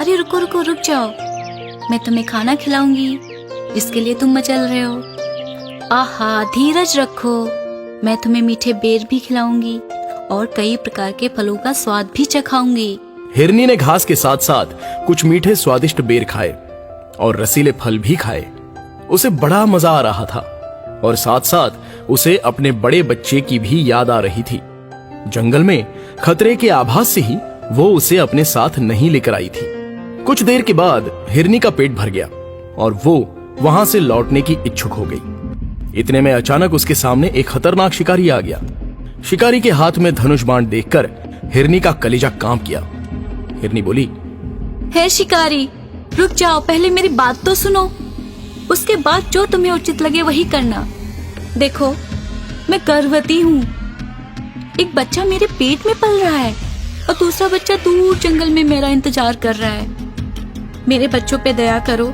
अरे रुको रुको रुक जाओ, मैं तुम्हें खाना खिलाऊंगी जिसके लिए तुम मचल रहे हो। आहा, धीरज रखो, मैं तुम्हें मीठे बेर भी खिलाऊंगी और कई प्रकार के फलों का स्वाद भी चखाऊंगी। हिरनी ने घास के साथ साथ कुछ मीठे स्वादिष्ट बेर खाए और रसीले फल भी खाए। उसे बड़ा मजा आ रहा था और साथ साथ उसे अपने बड़े बच्चे की भी याद आ रही थी। जंगल में खतरे के आभास से ही वो उसे अपने साथ नहीं लेकर आई थी। कुछ देर के बाद हिरनी का पेट भर गया और वो वहां से लौटने की इच्छुक हो गई। इतने में अचानक उसके सामने एक खतरनाक शिकारी आ गया। शिकारी के हाथ में धनुष बाण देखकर हिरनी का कलेजा कांप गया। हिरनी बोली, हे शिकारी, रुक जाओ, पहले मेरी बात तो सुनो, उसके बाद जो तुम्हें उचित लगे वही करना। देखो, मैं गर्भवती हूँ, एक बच्चा मेरे पेट में पल रहा है और दूसरा बच्चा दूर जंगल में मेरा इंतजार कर रहा है। मेरे बच्चों पे दया करो,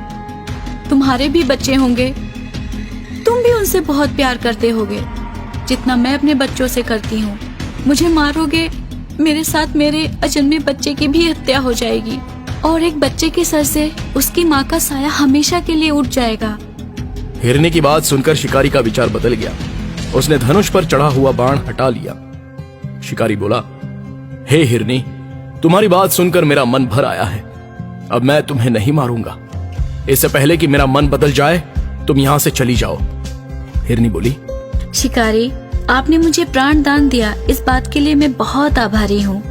तुम्हारे भी बच्चे होंगे, तुम भी उनसे बहुत प्यार करते होगे जितना मैं अपने बच्चों से करती हूँ। मुझे मारोगे, मेरे साथ मेरे अजन्मे बच्चे की भी हत्या हो जाएगी और एक बच्चे के सर से उसकी माँ का साया हमेशा के लिए उठ जाएगा। हिरनी की बात सुनकर शिकारी का विचार बदल गया। उसने धनुष पर चढ़ा हुआ बाण हटा लिया। शिकारी बोला, हे हिरनी, तुम्हारी बात सुनकर मेरा मन भर आया है। अब मैं तुम्हें नहीं मारूंगा। इससे पहले कि मेरा मन बदल जाए तुम यहाँ से चली जाओ। हिरनी बोली, शिकारी, आपने मुझे प्राण दान दिया, इस बात के लिए मैं बहुत आभारी हूँ।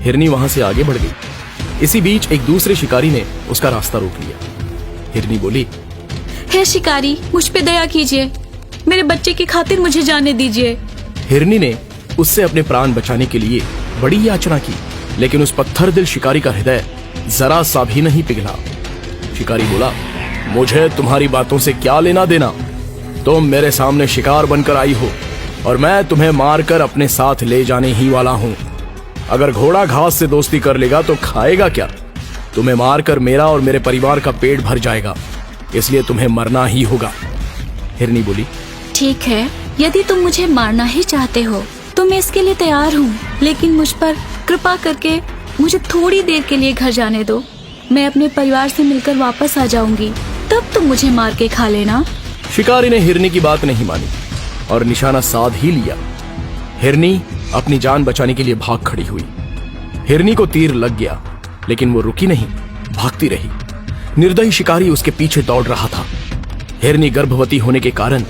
हिरनी वहां से आगे बढ़ गई। इसी बीच एक दूसरे शिकारी ने उसका रास्ता रोक लिया। हिरनी बोली, हे शिकारी, मुझ पे दया कीजिए, मेरे बच्चे की खातिर मुझे जाने दीजिए। हिरनी ने उससे अपने प्राण बचाने के लिए बड़ी याचना की, लेकिन उस पत्थर दिल शिकारी का हृदय जरा सा भी नहीं पिघला। शिकारी बोला, मुझे तुम्हारी बातों से क्या लेना देना? तुम मेरे सामने शिकार बनकर आई हो और मैं तुम्हें मारकर अपने साथ ले जाने ही वाला हूँ। अगर घोड़ा घास से दोस्ती कर लेगा तो खाएगा क्या? तुम्हें मारकर मेरा और मेरे परिवार का पेट भर जाएगा, इसलिए तुम्हें मरना ही होगा। हिरनी बोली, ठीक है, यदि तुम मुझे मारना ही चाहते हो तो मैं इसके लिए तैयार हूँ, लेकिन मुझ पर कृपा करके मुझे थोड़ी देर के लिए घर जाने दो। मैं अपने परिवार से मिलकर वापस आ जाऊंगी, तब तुम मुझे मार के खा लेना। शिकारी ने हिरनी की बात नहीं मानी और निशाना साध ही लिया। हिरनी अपनी जान बचाने के लिए भाग खड़ी हुई। हिरनी को तीर लग गया, लेकिन वो रुकी नहीं, भागती रही। निर्दयी शिकारी उसके पीछे दौड़ रहा था। हिरनी गर्भवती होने के कारण